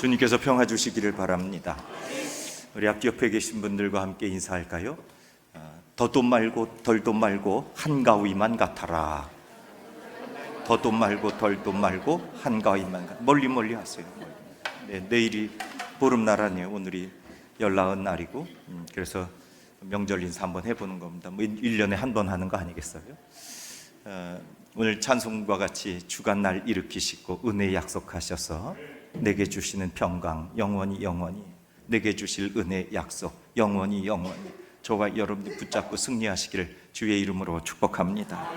주님께서 평화 주시기를 바랍니다. 우리 앞 옆에 계신 분들과 함께 인사할까요? 더도 말고 덜도 말고 한가위만 같아라. 더도 말고 덜도 말고 한가위만 같아라. 멀리 하세요. 네, 내일이 보름날 아니에요. 오늘이 열나은 날이고, 그래서 명절 인사 한번 해보는 겁니다. 뭐 1년에 한 번 하는 거 아니겠어요? 오늘 찬송과 같이 주간날 일으키시고 은혜 약속하셔서 내게 주시는 평강 영원히 내게 주실 은혜 약속 영원히 저와 여러분들 붙잡고 승리하시기를 주의 이름으로 축복합니다.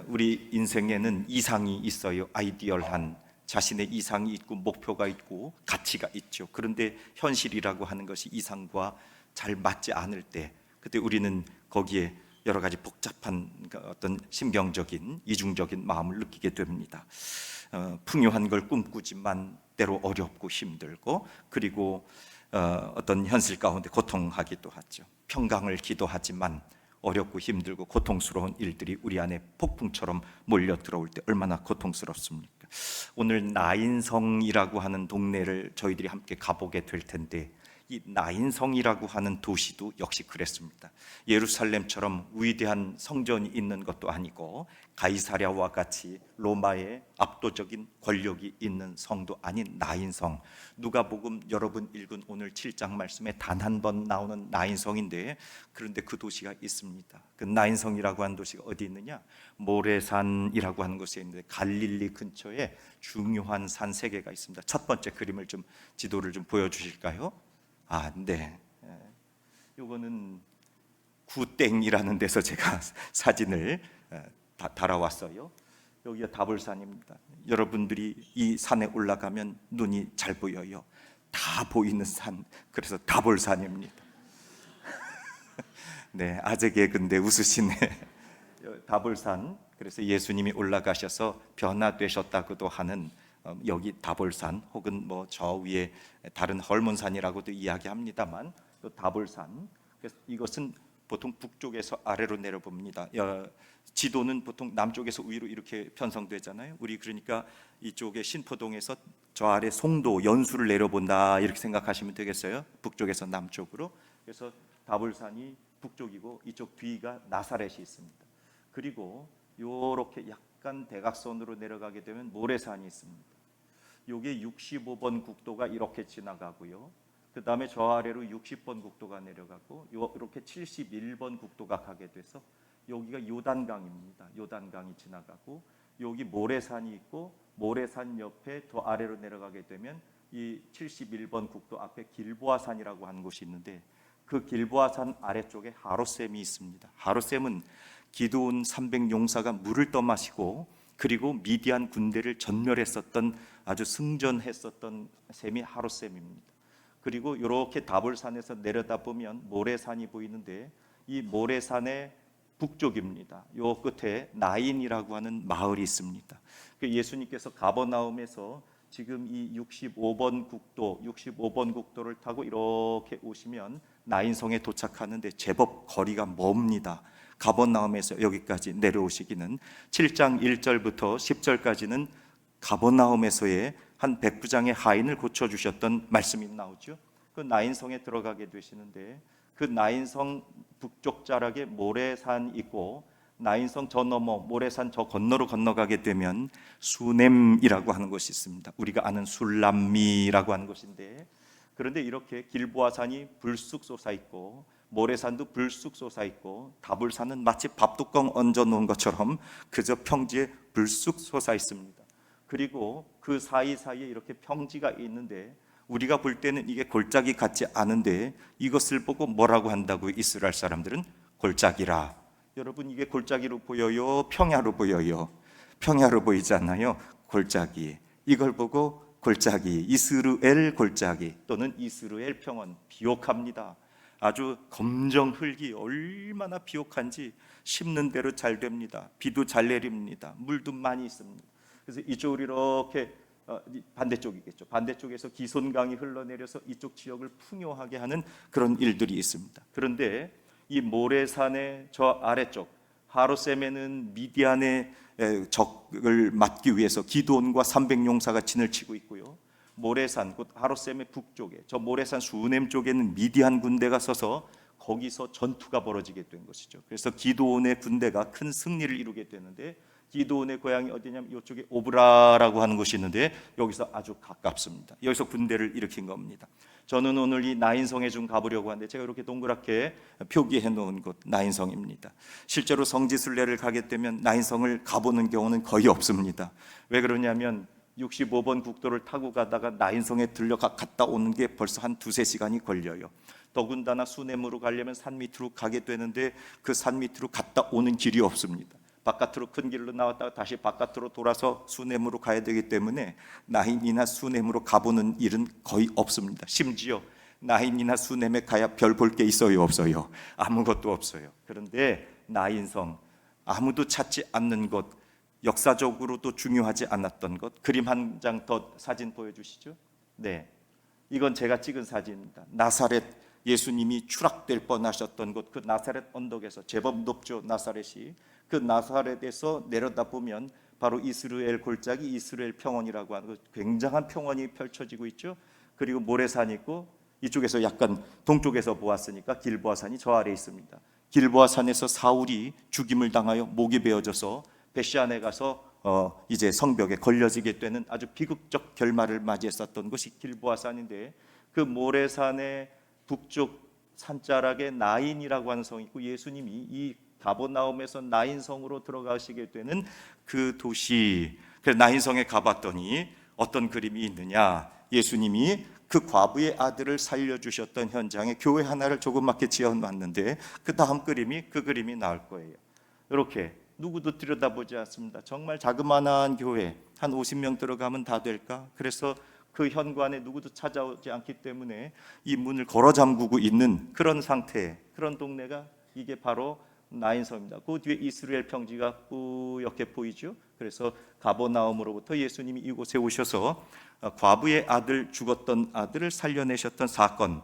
우리 인생에는 이상이 있어요. 아이디얼한 자신의 이상이 있고 목표가 있고 가치가 있죠. 그런데 현실이라고 하는 것이 이상과 잘 맞지 않을 때, 그때 우리는 거기에 여러 가지 복잡한 어떤 심경적인 이중적인 마음을 느끼게 됩니다. 풍요한 걸 꿈꾸지만 때로 어렵고 힘들고, 그리고 어떤 현실 가운데 고통하기도 하죠. 평강을 기도하지만 어렵고 힘들고 고통스러운 일들이 우리 안에 폭풍처럼 몰려 들어올 때 얼마나 고통스럽습니까? 오늘 나인성이라고 하는 동네를 저희들이 함께 가보게 될 텐데, 이 나인성이라고 하는 도시도 역시 그랬습니다. 예루살렘처럼 위대한 성전이 있는 것도 아니고 가이사랴와 같이 로마의 압도적인 권력이 있는 성도 아닌 나인성. 누가복음 여러분 읽은 오늘 7장 말씀에 단 한 번 나오는 나인성인데, 그런데 그 도시가 있습니다. 그 나인성이라고 하는 도시가 어디 있느냐? 모레산이라고 하는 곳에 있는데, 갈릴리 근처에 중요한 산 3개가 있습니다. 첫 번째 그림을 좀, 지도를 좀 보여주실까요? 네. 요거는 구땡이라는 데서 제가 사진을 달아왔어요. 여기가 다볼산입니다. 여러분들이 이 산에 올라가면 눈이 잘 보여요. 다 보이는 산, 그래서 다볼산입니다. 네, 아재 개그인데 웃으시네. 다볼산, 그래서 예수님이 올라가셔서 변화되셨다고도 하는 여기 다볼산, 혹은 뭐 저 위에 다른 헐몬산이라고도 이야기합니다만, 또 다볼산. 그래서 이것은 보통 북쪽에서 아래로 내려봅니다. 지도는 보통 남쪽에서 위로 이렇게 편성되잖아요. 우리 그러니까 이쪽에 신포동에서 저 아래 송도, 연수를 내려본다 이렇게 생각하시면 되겠어요. 북쪽에서 남쪽으로. 그래서 다볼산이 북쪽이고 이쪽 뒤가 나사렛이 있습니다. 그리고 요렇게 약간 대각선으로 내려가게 되면 모래산이 있습니다. 요게 65번 국도가 이렇게 지나가고요. 그 다음에 저 아래로 60번 국도가 내려가고, 이렇게 71번 국도가 가게 돼서 여기가 요단강입니다. 요단강이 지나가고, 여기 모래산이 있고, 모래산 옆에 더 아래로 내려가게 되면 이 71번 국도 앞에 길보아산이라고 하는 곳이 있는데, 그 길보아산 아래쪽에 하롯샘이 있습니다. 하롯샘은 기드온 300용사가 물을 떠마시고, 그리고 미디안 군대를 전멸했었던, 아주 승전했었던 샘이 하롯샘입니다. 그리고 이렇게 다볼산에서 내려다보면 모래산이 보이는데, 이 모래산의 북쪽입니다. 요 끝에 나인이라고 하는 마을이 있습니다. 예수님께서 가버나움에서 지금 이 65번 국도를 타고 이렇게 오시면 나인성에 도착하는데 제법 거리가 멉니다. 가버나움에서 여기까지 내려오시기는 7장 1절부터 10절까지는 가버나움에서의 한 백부장의 하인을 고쳐주셨던 말씀이 나오죠. 그 나인성에 들어가게 되시는데, 그 나인성 북쪽 자락에 모래산이 있고, 나인성 저 너머 모래산 저 건너로 건너가게 되면 수넴이라고 하는 곳이 있습니다. 우리가 아는 술람미라고 하는 곳인데, 그런데 이렇게 길보아산이 불쑥 솟아있고 모래산도 불쑥 솟아있고 다볼산은 마치 밥뚜껑 얹어놓은 것처럼 그저 평지에 불쑥 솟아있습니다. 그리고 그 사이사이에 이렇게 평지가 있는데, 우리가 볼 때는 이게 골짜기 같지 않은데 이것을 보고 뭐라고 한다고 이스라엘 사람들은? 골짜기라. 여러분, 이게 골짜기로 보여요? 평야로 보여요? 평야로 보이잖아요. 골짜기. 이걸 보고 골짜기, 이스루엘 골짜기 또는 이스루엘 평원, 비옥합니다. 아주 검정 흙이 얼마나 비옥한지 심는 대로 잘 됩니다. 비도 잘 내립니다. 물도 많이 있습니다. 그래서 이쪽으로 이렇게 반대쪽이겠죠. 반대쪽에서 기손강이 흘러내려서 이쪽 지역을 풍요하게 하는 그런 일들이 있습니다. 그런데 이 모래산의 저 아래쪽 하롯셈에는 미디안의 적을 막기 위해서 기드온과 300용사가 진을 치고 있고요. 모레산, 곧 하롯셈의 북쪽에, 저 모레산 수넴 쪽에는 미디안 군대가 서서 거기서 전투가 벌어지게 된 것이죠. 그래서 기드온의 군대가 큰 승리를 이루게 되는데, 기드온의 고향이 어디냐면 이쪽에 오브라라고 하는 곳이 있는데 여기서 아주 가깝습니다. 여기서 군대를 일으킨 겁니다. 저는 오늘 이 나인성에 좀 가보려고 하는데, 제가 이렇게 동그랗게 표기해 놓은 곳 나인성입니다. 실제로 성지순례를 가게 되면 나인성을 가보는 경우는 거의 없습니다. 왜 그러냐면 65번 국도를 타고 가다가 나인성에 갔다 오는 게 벌써 한 2-3시간이 걸려요. 더군다나 수넴으로 가려면 산 밑으로 가게 되는데 그 산 밑으로 갔다 오는 길이 없습니다. 바깥으로 큰 길로 나왔다가 다시 바깥으로 돌아서 수넴으로 가야 되기 때문에 나인이나 수넴으로 가보는 일은 거의 없습니다. 심지어 나인이나 수넴에 가야 별 볼 게 있어요, 없어요? 아무것도 없어요. 그런데 나인성, 아무도 찾지 않는 것, 역사적으로도 중요하지 않았던 것. 그림 한 장 더 사진 보여주시죠. 네, 이건 제가 찍은 사진입니다. 나사렛, 예수님이 추락될 뻔하셨던 곳, 그 나사렛 언덕에서, 제법 높죠 나사렛이. 그 나사렛에서 내려다보면 바로 이스라엘 골짜기, 이스라엘 평원이라고 하는 굉장한 평원이 펼쳐지고 있죠. 그리고 모래산이 있고, 이쪽에서 약간 동쪽에서 보았으니까 길보아산이 저 아래에 있습니다. 길보아산에서 사울이 죽임을 당하여 목이 베어져서 베시안에 가서 이제 성벽에 걸려지게 되는 아주 비극적 결말을 맞이했었던 것이 길보아산인데, 그 모래산의 북쪽 산자락에 나인이라고 하는 성이 있고, 예수님이 이 가버나움에서 나인성으로 들어가시게 되는 그 도시, 그래서 나인성에 가봤더니 어떤 그림이 있느냐, 예수님이 그 과부의 아들을 살려주셨던 현장에 교회 하나를 조그맣게 지어놨는데 그 다음 그림이 그 그림이 나올 거예요. 이렇게 누구도 들여다보지 않습니다. 정말 자그마한 교회, 한 50명 들어가면 다 될까? 그래서 그 현관에 누구도 찾아오지 않기 때문에 이 문을 걸어 잠그고 있는 그런 상태, 그런 동네가 이게 바로 나인성입니다. 그 뒤에 이스라엘 평지가 뿌옇게 보이죠. 그래서 가버나움으로부터 예수님이 이곳에 오셔서 과부의 아들, 죽었던 아들을 살려내셨던 사건.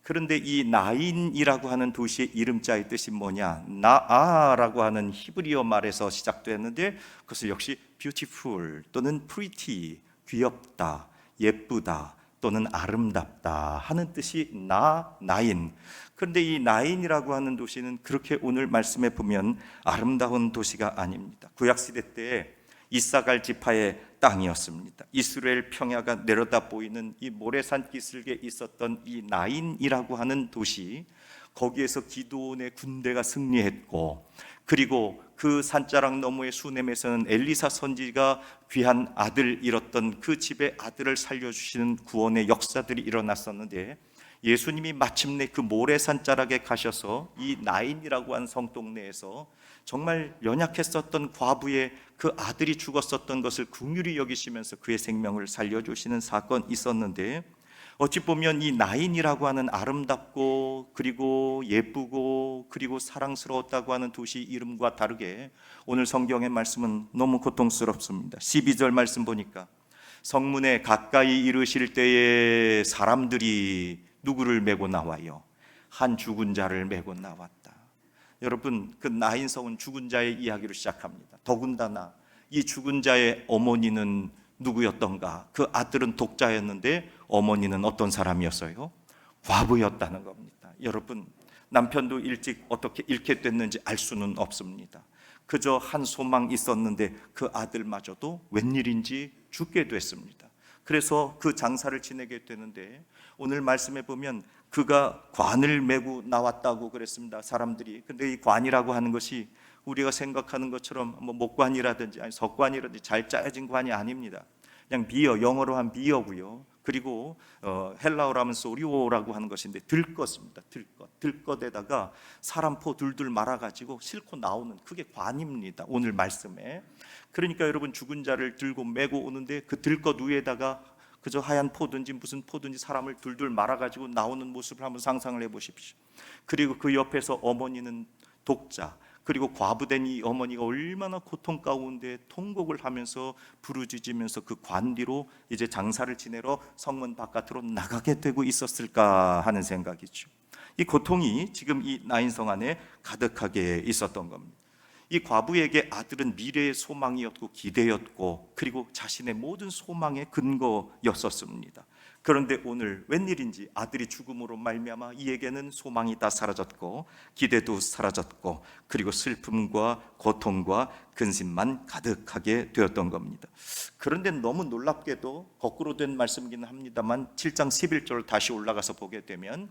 그런데 이 나인이라고 하는 도시의 이름자의 뜻이 뭐냐? 나아라고 하는 히브리어 말에서 시작되었는데, 그것을 역시 beautiful 또는 pretty, 귀엽다, 예쁘다 또는 아름답다 하는 뜻이 나인. 그런데 이 나인이라고 하는 도시는 그렇게 오늘 말씀에 보면 아름다운 도시가 아닙니다. 구약시대 때 이사갈 지파의 땅이었습니다. 이스라엘 평야가 내려다 보이는 이 모래산 기슭에 있었던 이 나인이라고 하는 도시, 거기에서 기드온의 군대가 승리했고, 그리고 그 산자락 너머의 수넴에서는 엘리사 선지가 귀한 아들 잃었던 그 집의 아들을 살려주시는 구원의 역사들이 일어났었는데, 예수님이 마침내 그 모래산 자락에 가셔서 이 나인이라고 하는 성동네에서 정말 연약했었던 과부의 그 아들이 죽었었던 것을 긍휼히 여기시면서 그의 생명을 살려주시는 사건이 있었는데, 어찌 보면 이 나인이라고 하는 아름답고 그리고 예쁘고 그리고 사랑스러웠다고 하는 도시 이름과 다르게 오늘 성경의 말씀은 너무 고통스럽습니다. 12절 말씀 보니까 성문에 가까이 이르실 때에 사람들이 누구를 메고 나와요? 한 죽은 자를 메고 나왔다. 여러분, 그 나인성은 죽은 자의 이야기로 시작합니다. 더군다나 이 죽은 자의 어머니는 누구였던가? 그 아들은 독자였는데 어머니는 어떤 사람이었어요? 과부였다는 겁니다. 여러분, 남편도 일찍 어떻게 잃게 됐는지 알 수는 없습니다. 그저 한 소망 있었는데 그 아들마저도 웬일인지 죽게 됐습니다. 그래서 그 장사를 지내게 되는데, 오늘 말씀에 보면 그가 관을 메고 나왔다고 그랬습니다. 사람들이. 근데 이 관이라고 하는 것이 우리가 생각하는 것처럼 뭐 목관이라든지 아니 석관이라든지 잘 짜여진 관이 아닙니다. 그냥 비어, 영어로 한 비어고요. 그리고 헬라어로 하면 소리오라고 하는 것인데 들것입니다. 들것에다가 사람포 둘둘 말아가지고 싣고 나오는 그게 관입니다. 오늘 말씀에. 그러니까 여러분, 죽은 자를 들고 메고 오는데 그 들것 위에다가 그저 하얀 포든지 무슨 포든지 사람을 둘둘 말아가지고 나오는 모습을 한번 상상을 해보십시오. 그리고 그 옆에서 어머니는 독자, 그리고 과부된 이 어머니가 얼마나 고통 가운데 통곡을 하면서 부르짖으면서 그 관 뒤로 이제 장사를 지내러 성문 바깥으로 나가게 되고 있었을까 하는 생각이죠. 이 고통이 지금 이 나인성 안에 가득하게 있었던 겁니다. 이 과부에게 아들은 미래의 소망이었고 기대였고 그리고 자신의 모든 소망의 근거였었습니다. 그런데 오늘 웬일인지 아들이 죽음으로 말미암아 이에게는 소망이 다 사라졌고 기대도 사라졌고 그리고 슬픔과 고통과 근심만 가득하게 되었던 겁니다. 그런데 너무 놀랍게도 거꾸로 된 말씀이긴 합니다만 7장 11절 다시 올라가서 보게 되면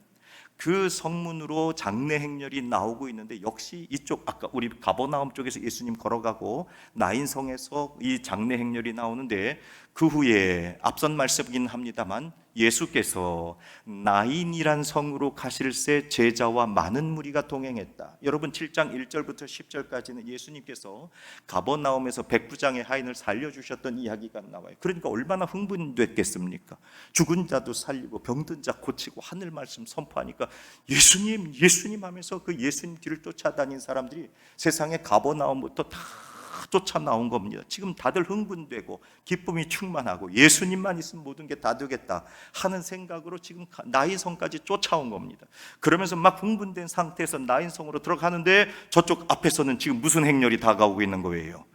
그 성문으로 장례 행렬이 나오고 있는데 역시 이쪽 아까 우리 가버나움 쪽에서 예수님 걸어가고 나인성에서 이 장례 행렬이 나오는데 그 후에 앞선 말씀이긴 합니다만 예수께서 나인이란 성으로 가실새 제자와 많은 무리가 동행했다. 여러분 7장 1절부터 10절까지는 예수님께서 가버나움에서 백부장의 하인을 살려주셨던 이야기가 나와요. 그러니까 얼마나 흥분됐겠습니까? 죽은 자도 살리고 병든 자 고치고 하늘 말씀 선포하니까 예수님 예수님 하면서 그 예수님 뒤를 쫓아다닌 사람들이 세상에 가버나움부터 다 쫓아 나온 겁니다. 지금 다들 흥분되고 기쁨이 충만하고 예수님만 있으면 모든 게 다 되겠다 하는 생각으로 지금 나인성까지 쫓아온 겁니다. 그러면서 막 흥분된 상태에서 나인성으로 들어가는데 저쪽 앞에서는 지금 무슨 행렬이 다가오고 있는 거예요?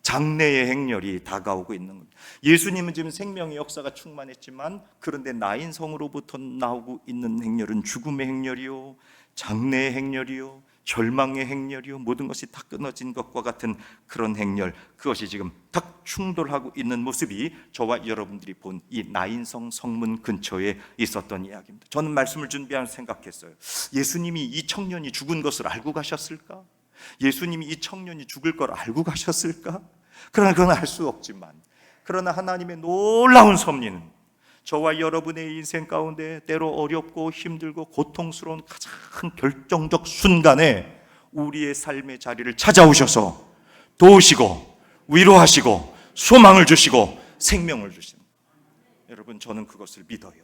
장래의 행렬이 다가오고 있는 겁니다. 예수님은 지금 생명의 역사가 충만했지만 그런데 나인성으로부터 나오고 있는 행렬은 죽음의 행렬이요, 장래의 행렬이요, 절망의 행렬이요, 모든 것이 다 끊어진 것과 같은 그런 행렬, 그것이 지금 딱 충돌하고 있는 모습이 저와 여러분들이 본 이 나인성 성문 근처에 있었던 이야기입니다. 저는 말씀을 준비하면서 생각했어요. 예수님이 이 청년이 죽은 것을 알고 가셨을까? 예수님이 이 청년이 죽을 걸 알고 가셨을까? 그러나 그건 알 수 없지만, 그러나 하나님의 놀라운 섭리는 저와 여러분의 인생 가운데 때로 어렵고 힘들고 고통스러운 가장 결정적 순간에 우리의 삶의 자리를 찾아오셔서 도우시고 위로하시고 소망을 주시고 생명을 주십니다. 여러분, 저는 그것을 믿어요.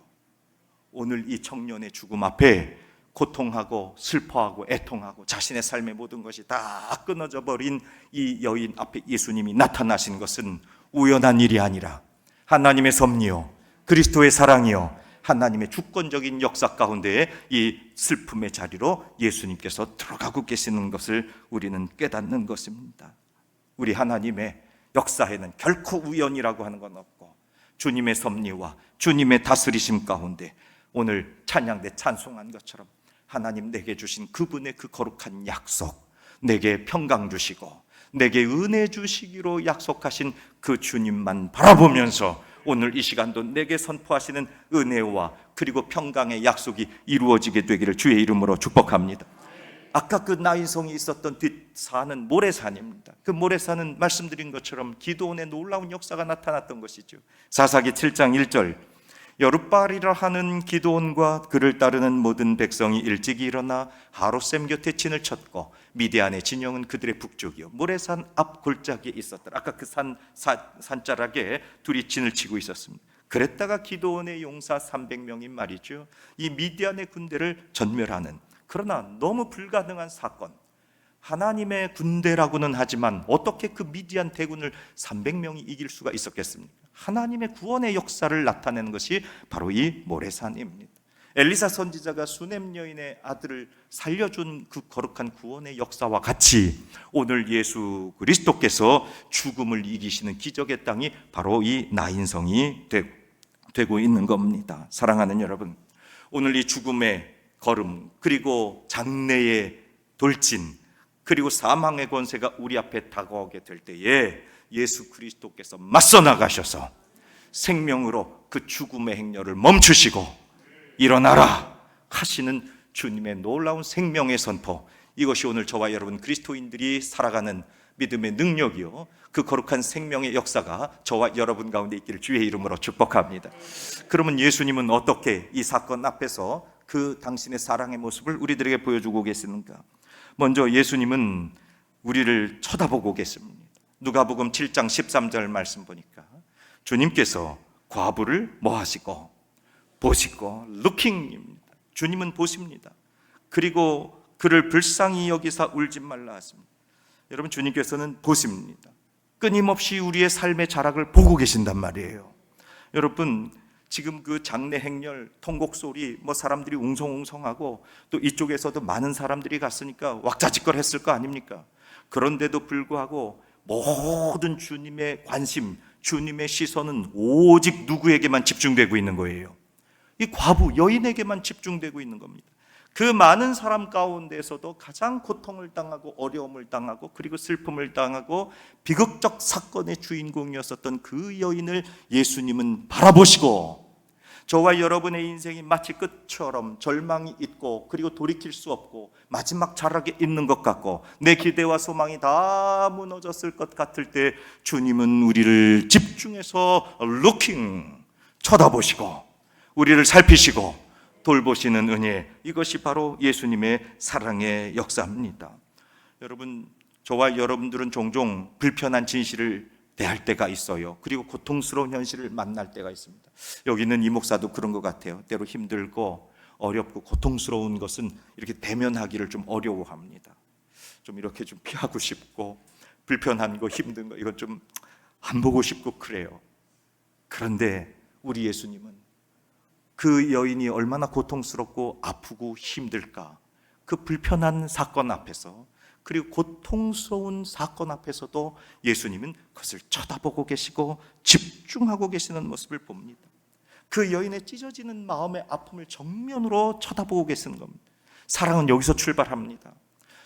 오늘 이 청년의 죽음 앞에 고통하고 슬퍼하고 애통하고 자신의 삶의 모든 것이 다 끊어져 버린 이 여인 앞에 예수님이 나타나신 것은 우연한 일이 아니라 하나님의 섭리요, 그리스도의 사랑이요, 하나님의 주권적인 역사 가운데에 이 슬픔의 자리로 예수님께서 들어가고 계시는 것을 우리는 깨닫는 것입니다. 우리 하나님의 역사에는 결코 우연이라고 하는 건 없고 주님의 섭리와 주님의 다스리심 가운데 오늘 찬양 때 찬송한 것처럼 하나님 내게 주신 그분의 그 거룩한 약속, 내게 평강 주시고 내게 은혜 주시기로 약속하신 그 주님만 바라보면서 오늘 이 시간도 내게 선포하시는 은혜와 그리고 평강의 약속이 이루어지게 되기를 주의 이름으로 축복합니다. 아까 그 나인성이 있었던 뒷산은 모래산입니다. 그 모래산은 말씀드린 것처럼 기드온의 놀라운 역사가 나타났던 것이죠. 사사기 7장 1절, 여룻바알이라 하는 기드온과 그를 따르는 모든 백성이 일찍이 일어나 하롯셈 곁에 진을 쳤고 미디안의 진영은 그들의 북쪽이요 모래산 앞 골짜기에 있었더라. 아까 그 산자락에 둘이 진을 치고 있었습니다. 그랬다가 기드온의 용사 300명인 말이죠, 이 미디안의 군대를 전멸하는, 그러나 너무 불가능한 사건, 하나님의 군대라고는 하지만 어떻게 그 미디안 대군을 300명이 이길 수가 있었겠습니까? 하나님의 구원의 역사를 나타내는 것이 바로 이 모래산입니다. 엘리사 선지자가 수넴 여인의 아들을 살려준 그 거룩한 구원의 역사와 같이 오늘 예수 그리스도께서 죽음을 이기시는 기적의 땅이 바로 이 나인성이 되고 있는 겁니다. 사랑하는 여러분, 오늘 이 죽음의 걸음, 그리고 장래의 돌진, 그리고 사망의 권세가 우리 앞에 다가오게 될 때에 예수 그리스도께서 맞서 나가셔서 생명으로 그 죽음의 행렬을 멈추시고 일어나라 하시는 주님의 놀라운 생명의 선포, 이것이 오늘 저와 여러분 그리스도인들이 살아가는 믿음의 능력이요, 그 거룩한 생명의 역사가 저와 여러분 가운데 있기를 주의 이름으로 축복합니다. 그러면 예수님은 어떻게 이 사건 앞에서 그 당신의 사랑의 모습을 우리들에게 보여주고 계시는가? 먼저 예수님은 우리를 쳐다보고 계십니다. 누가복음 7장 13절 말씀 보니까 주님께서 과부를 뭐 하시고 보시고 looking입니다. 주님은 보십니다. 그리고 그를 불쌍히 여기사 울지 말라 하십니다. 여러분, 주님께서는 보십니다. 끊임없이 우리의 삶의 자락을 보고 계신단 말이에요. 여러분, 지금 그 장례 행렬 통곡 소리, 사람들이 웅성웅성하고 또 이쪽에서도 많은 사람들이 갔으니까 왁자지껄 했을 거 아닙니까? 그런데도 불구하고 모든 주님의 관심, 주님의 시선은 오직 누구에게만 집중되고 있는 거예요. 이 과부 여인에게만 집중되고 있는 겁니다. 그 많은 사람 가운데서도 가장 고통을 당하고 어려움을 당하고 그리고 슬픔을 당하고 비극적 사건의 주인공이었었던 그 여인을 예수님은 바라보시고, 저와 여러분의 인생이 마치 끝처럼 절망이 있고 그리고 돌이킬 수 없고 마지막 자락에 있는 것 같고 내 기대와 소망이 다 무너졌을 것 같을 때 주님은 우리를 집중해서 looking, 쳐다보시고 우리를 살피시고 돌보시는 은혜, 이것이 바로 예수님의 사랑의 역사입니다. 여러분, 저와 여러분들은 종종 불편한 진실을 대할 때가 있어요. 그리고 고통스러운 현실을 만날 때가 있습니다. 여기 있는 이 목사도 그런 것 같아요. 때로 힘들고 어렵고 고통스러운 것은 이렇게 대면하기를 좀 어려워합니다. 좀 이렇게 좀 피하고 싶고 불편한 거 힘든 거 이건 좀 안 보고 싶고 그래요. 그런데 우리 예수님은 그 여인이 얼마나 고통스럽고 아프고 힘들까, 그 불편한 사건 앞에서 그리고 고통스러운 사건 앞에서도 예수님은 그것을 쳐다보고 계시고 집중하고 계시는 모습을 봅니다. 그 여인의 찢어지는 마음의 아픔을 정면으로 쳐다보고 계시는 겁니다. 사랑은 여기서 출발합니다.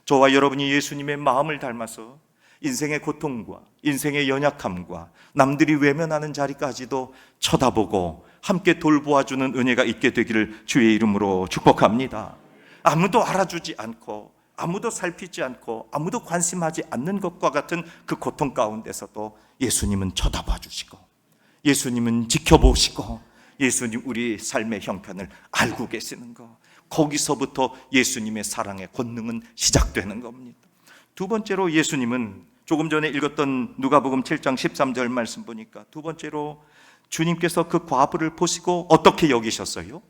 저와 여러분이 예수님의 마음을 닮아서 인생의 고통과 인생의 연약함과 남들이 외면하는 자리까지도 쳐다보고 함께 돌보아주는 은혜가 있게 되기를 주의 이름으로 축복합니다. 아무도 알아주지 않고 아무도 살피지 않고 아무도 관심하지 않는 것과 같은 그 고통 가운데서도 예수님은 쳐다봐 주시고 예수님은 지켜보시고 예수님 우리 삶의 형편을 알고 계시는 것, 거기서부터 예수님의 사랑의 권능은 시작되는 겁니다. 두 번째로 예수님은 조금 전에 읽었던 누가복음 7장 13절 말씀 보니까 두 번째로 주님께서 그 과부를 보시고 어떻게 여기셨어요?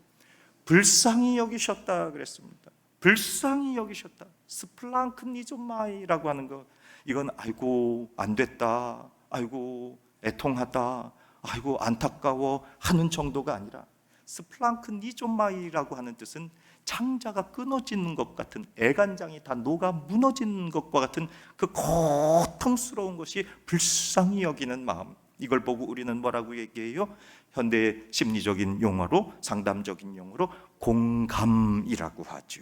불쌍히 여기셨다 그랬습니다. 불쌍히 여기셨다. 스플랑크니조마이라고 하는 거, 이건 아이고 안 됐다, 아이고 애통하다, 아이고 안타까워 하는 정도가 아니라 스플랑크니조마이라고 하는 뜻은 창자가 끊어지는 것 같은, 애간장이 다 녹아 무너지는 것과 같은 그 고통스러운 것이 불쌍히 여기는 마음. 이걸 보고 우리는 뭐라고 얘기해요? 현대 심리적인 용어로, 상담적인 용어로 공감이라고 하죠.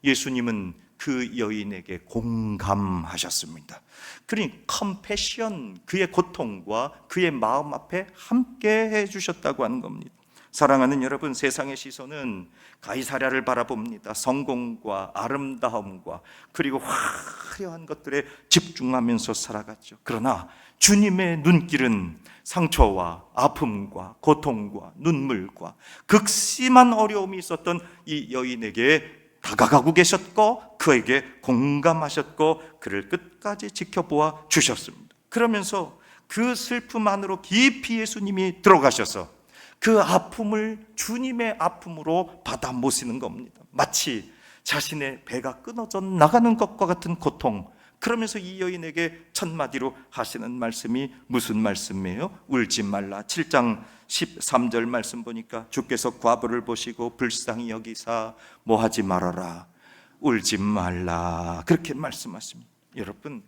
예수님은 그 여인에게 공감하셨습니다. 그러니 컴패션, 그의 고통과 그의 마음 앞에 함께 해주셨다고 하는 겁니다. 사랑하는 여러분, 세상의 시선은 가이사랴를 바라봅니다. 성공과 아름다움과 그리고 화려한 것들에 집중하면서 살아갔죠. 그러나 주님의 눈길은 상처와 아픔과 고통과 눈물과 극심한 어려움이 있었던 이 여인에게 다가가고 계셨고 그에게 공감하셨고 그를 끝까지 지켜보아 주셨습니다. 그러면서 그 슬픔 안으로 깊이 예수님이 들어가셔서 그 아픔을 주님의 아픔으로 받아 모시는 겁니다. 마치 자신의 배가 끊어져 나가는 것과 같은 고통. 그러면서 이 여인에게 첫 마디로 하시는 말씀이 무슨 말씀이에요? 울지 말라. 7장 13절 말씀 보니까 주께서 과부를 보시고 불쌍히 여기사 뭐하지 말아라, 울지 말라, 그렇게 말씀하십니다. 여러분,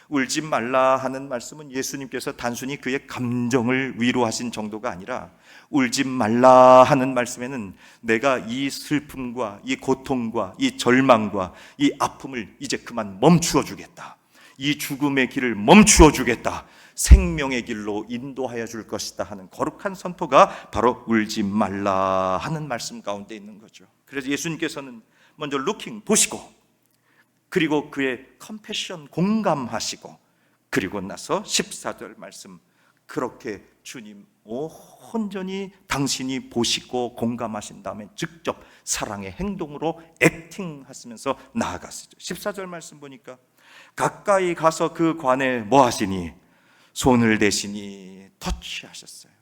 울지 말라 하는 말씀은 예수님께서 단순히 그의 감정을 위로하신 정도가 아니라 울지 말라 하는 말씀에는 내가 이 슬픔과 이 고통과 이 절망과 이 아픔을 이제 그만 멈추어 주겠다, 이 죽음의 길을 멈추어 주겠다, 생명의 길로 인도하여 줄 것이다 하는 거룩한 선포가 바로 울지 말라 하는 말씀 가운데 있는 거죠. 그래서 예수님께서는 먼저 루킹, 보시고, 그리고 그의 컴패션, 공감하시고, 그리고 나서 14절 말씀, 그렇게 주님 온전히 당신이 보시고 공감하신 다음에 직접 사랑의 행동으로 액팅하시면서 나아가시죠. 14절 말씀 보니까 가까이 가서 그 관에 뭐 하시니? 손을 대시니 터치하셨어요.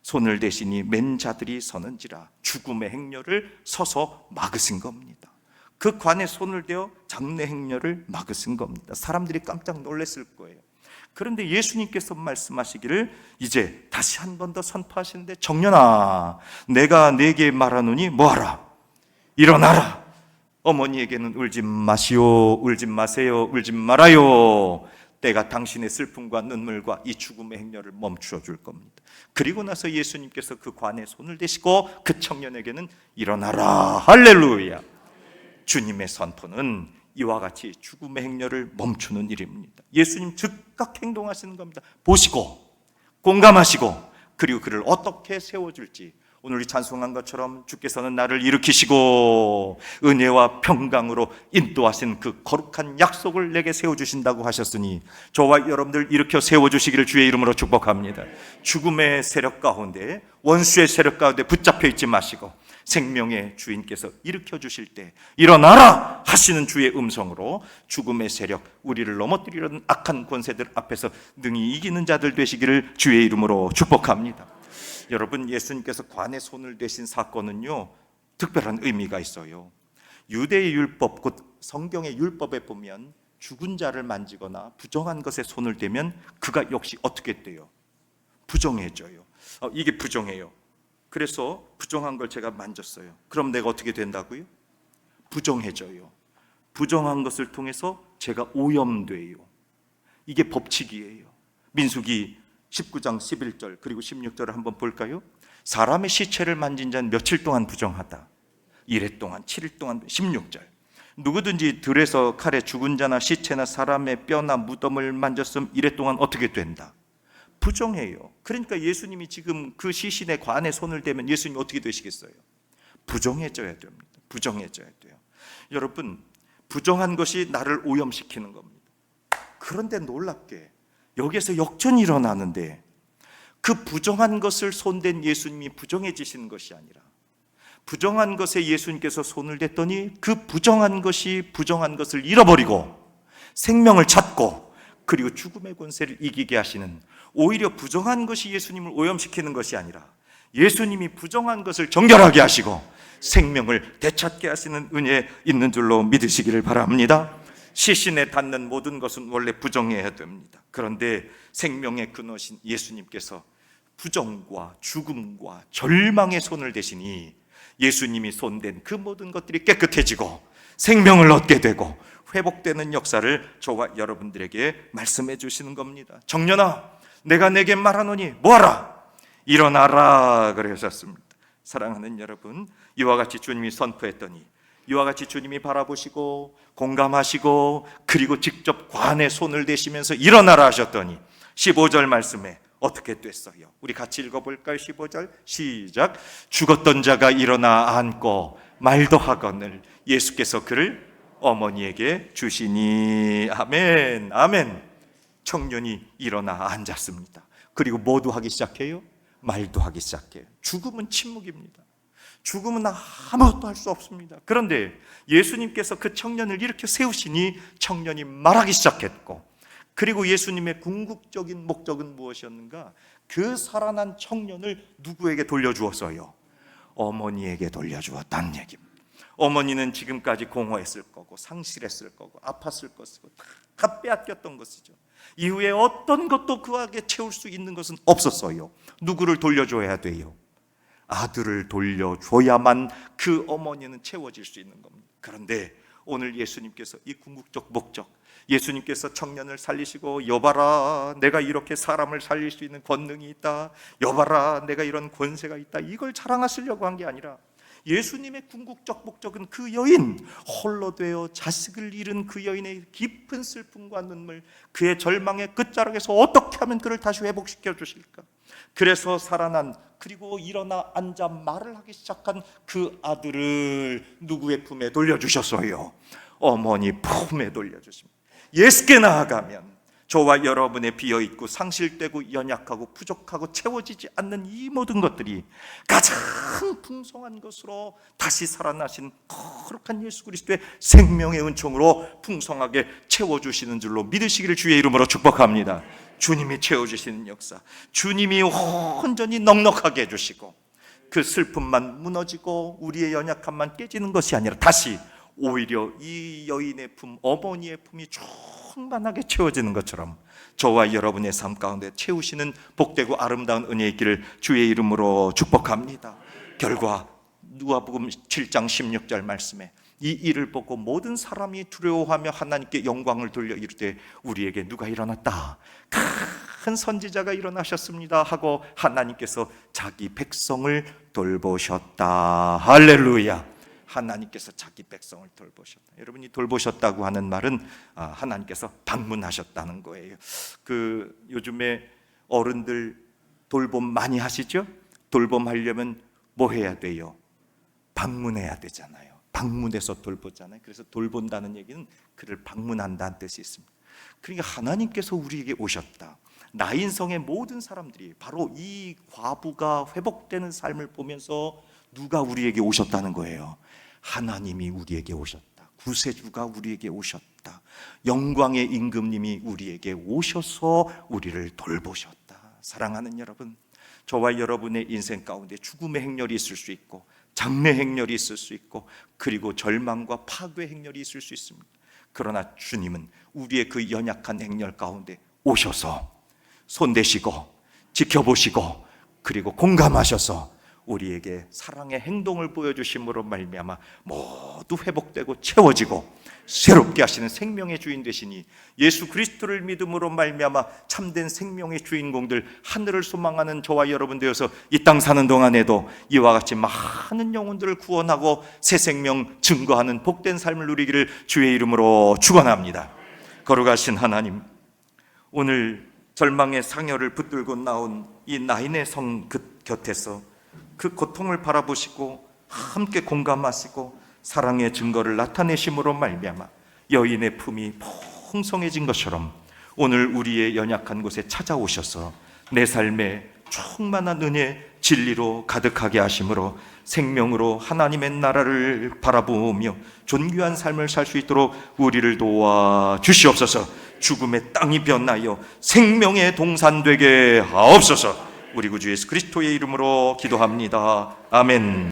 손을 대시니 맨 자들이 서는지라, 죽음의 행렬을 서서 막으신 겁니다. 그 관에 손을 대어 장례 행렬을 막으신 겁니다. 사람들이 깜짝 놀랐을 거예요. 그런데 예수님께서 말씀하시기를 이제 다시 한 번 더 선포하시는데, 정년아, 내가 네게 말하노니 뭐하라? 일어나라. 어머니에게는 울지 마시오, 울지 마세요, 울지 말아요. 때가 당신의 슬픔과 눈물과 이 죽음의 행렬을 멈추어 줄 겁니다. 그리고 나서 예수님께서 그 관에 손을 대시고 그 청년에게는 일어나라, 할렐루야. 주님의 선포는 이와 같이 죽음의 행렬을 멈추는 일입니다. 예수님 즉각 행동하시는 겁니다. 보시고 공감하시고 그리고 그를 어떻게 세워줄지, 오늘 우리 찬송한 것처럼 주께서는 나를 일으키시고 은혜와 평강으로 인도하신 그 거룩한 약속을 내게 세워주신다고 하셨으니 저와 여러분들 일으켜 세워주시기를 주의 이름으로 축복합니다. 죽음의 세력 가운데, 원수의 세력 가운데 붙잡혀 있지 마시고 생명의 주인께서 일으켜 주실 때 일어나라 하시는 주의 음성으로 죽음의 세력, 우리를 넘어뜨리려는 악한 권세들 앞에서 능히 이기는 자들 되시기를 주의 이름으로 축복합니다. 여러분, 예수님께서 관에 손을 대신 사건은요, 특별한 의미가 있어요. 유대의 율법, 곧 성경의 율법에 보면 죽은 자를 만지거나 부정한 것에 손을 대면 그가 역시 어떻게 돼요? 부정해져요. 이게 부정해요. 그래서 부정한 걸 제가 만졌어요. 그럼 내가 어떻게 된다고요? 부정해져요. 부정한 것을 통해서 제가 오염돼요. 이게 법칙이에요. 민수기 19장 11절 그리고 16절을 한번 볼까요? 사람의 시체를 만진 자는 며칠 동안 부정하다. 이래 동안, 7일 동안. 16절 누구든지 들에서 칼에 죽은 자나 시체나 사람의 뼈나 무덤을 만졌으면 이래 동안 어떻게 된다? 부정해요. 그러니까 예수님이 지금 그 시신의 관에 손을 대면 예수님이 어떻게 되시겠어요? 부정해져야 됩니다. 부정해져야 돼요. 여러분, 부정한 것이 나를 오염시키는 겁니다. 그런데 놀랍게 여기에서 역전이 일어나는데 그 부정한 것을 손댄 예수님이 부정해지시는 것이 아니라 부정한 것에 예수님께서 손을 댔더니 그 부정한 것이 부정한 것을 잃어버리고 생명을 찾고 그리고 죽음의 권세를 이기게 하시는, 오히려 부정한 것이 예수님을 오염시키는 것이 아니라 예수님이 부정한 것을 정결하게 하시고 생명을 되찾게 하시는 은혜 있는 줄로 믿으시기를 바랍니다. 시신에 닿는 모든 것은 원래 부정해야 됩니다. 그런데 생명의 근원이신 예수님께서 부정과 죽음과 절망의 손을 대시니 예수님이 손댄 그 모든 것들이 깨끗해지고 생명을 얻게 되고 회복되는 역사를 저와 여러분들에게 말씀해 주시는 겁니다. 청년아, 내가 내게 말하노니 뭐하라? 일어나라 그러셨습니다. 사랑하는 여러분, 이와 같이 주님이 선포했더니, 이와 같이 주님이 바라보시고 공감하시고 그리고 직접 관에 손을 대시면서 일어나라 하셨더니 15절 말씀에 어떻게 됐어요? 우리 같이 읽어볼까요? 15절 시작. 죽었던 자가 일어나 앉고 말도 하거늘 예수께서 그를 어머니에게 주시니. 아멘, 아멘. 청년이 일어나 앉았습니다. 그리고 뭐도 하기 시작해요? 말도 하기 시작해요. 죽음은 침묵입니다. 죽음은 아무것도 할 수 없습니다. 그런데 예수님께서 그 청년을 일으켜 세우시니 청년이 말하기 시작했고, 그리고 예수님의 궁극적인 목적은 무엇이었는가? 그 살아난 청년을 누구에게 돌려주었어요? 어머니에게 돌려주었다는 얘기입니다. 어머니는 지금까지 공허했을 거고 상실했을 거고 아팠을 것이고 다 빼앗겼던 것이죠. 이후에 어떤 것도 그에게 채울 수 있는 것은 없었어요. 누구를 돌려줘야 돼요? 아들을 돌려줘야만 그 어머니는 채워질 수 있는 겁니다. 그런데 오늘 예수님께서 이 궁극적 목적, 예수님께서 청년을 살리시고 여봐라 내가 이렇게 사람을 살릴 수 있는 권능이 있다, 여봐라 내가 이런 권세가 있다, 이걸 자랑하시려고 한 게 아니라 예수님의 궁극적 목적은 그 여인, 홀로 되어 자식을 잃은 그 여인의 깊은 슬픔과 눈물, 그의 절망의 끝자락에서 어떻게 하면 그를 다시 회복시켜 주실까? 그래서 살아난, 그리고 일어나 앉아 말을 하기 시작한 그 아들을 누구의 품에 돌려주셨어요? 어머니 품에 돌려주십니다. 예수께 나아가면 저와 여러분의 비어있고 상실되고 연약하고 부족하고 채워지지 않는 이 모든 것들이 가장 풍성한 것으로 다시 살아나신 거룩한 예수 그리스도의 생명의 은총으로 풍성하게 채워주시는 줄로 믿으시기를 주의 이름으로 축복합니다. 주님이 채워주시는 역사, 주님이 온전히 넉넉하게 해주시고 그 슬픔만 무너지고 우리의 연약함만 깨지는 것이 아니라 다시 오히려 이 여인의 품, 어머니의 품이 충만하게 채워지는 것처럼 저와 여러분의 삶 가운데 채우시는 복되고 아름다운 은혜 있기를 주의 이름으로 축복합니다. 결과 누가복음 7장 16절 말씀에 이 일을 보고 모든 사람이 두려워하며 하나님께 영광을 돌려 이르되 우리에게 누가 일어났다, 큰 선지자가 일어나셨습니다 하고 하나님께서 자기 백성을 돌보셨다. 할렐루야. 하나님께서 자기 백성을 돌보셨다. 여러분이 돌보셨다고 하는 말은 하나님께서 방문하셨다는 거예요. 요즘에 어른들 돌봄 많이 하시죠? 돌봄하려면 뭐 해야 돼요? 방문해야 되잖아요. 방문해서 돌보잖아요. 그래서 돌본다는 얘기는 그를 방문한다는 뜻이 있습니다. 그러니까 하나님께서 우리에게 오셨다. 나인성의 모든 사람들이 바로 이 과부가 회복되는 삶을 보면서 누가 우리에게 오셨다는 거예요? 하나님이 우리에게 오셨다. 구세주가 우리에게 오셨다. 영광의 임금님이 우리에게 오셔서 우리를 돌보셨다. 사랑하는 여러분, 저와 여러분의 인생 가운데 죽음의 행렬이 있을 수 있고 장래 행렬이 있을 수 있고 그리고 절망과 파괴 행렬이 있을 수 있습니다. 그러나 주님은 우리의 그 연약한 행렬 가운데 오셔서 손대시고 지켜보시고 그리고 공감하셔서 우리에게 사랑의 행동을 보여주심으로 말미암아 모두 회복되고 채워지고 새롭게 하시는 생명의 주인 되시니 예수 그리스도를 믿음으로 말미암아 참된 생명의 주인공들, 하늘을 소망하는 저와 여러분 되어서 이 땅 사는 동안에도 이와 같이 많은 영혼들을 구원하고 새 생명 증거하는 복된 삶을 누리기를 주의 이름으로 축원합니다. 거룩하신 하나님, 오늘 절망의 상여를 붙들고 나온 이 나인의 성 곁에서 그 고통을 바라보시고 함께 공감하시고 사랑의 증거를 나타내심으로 말미암아 여인의 품이 풍성해진 것처럼 오늘 우리의 연약한 곳에 찾아오셔서 내 삶에 충만한 은혜, 진리로 가득하게 하심으로 생명으로 하나님의 나라를 바라보며 존귀한 삶을 살 수 있도록 우리를 도와 주시옵소서. 죽음의 땅이 변하여 생명의 동산 되게 하옵소서. 우리 구주 예수 그리스도의 이름으로 기도합니다. 아멘.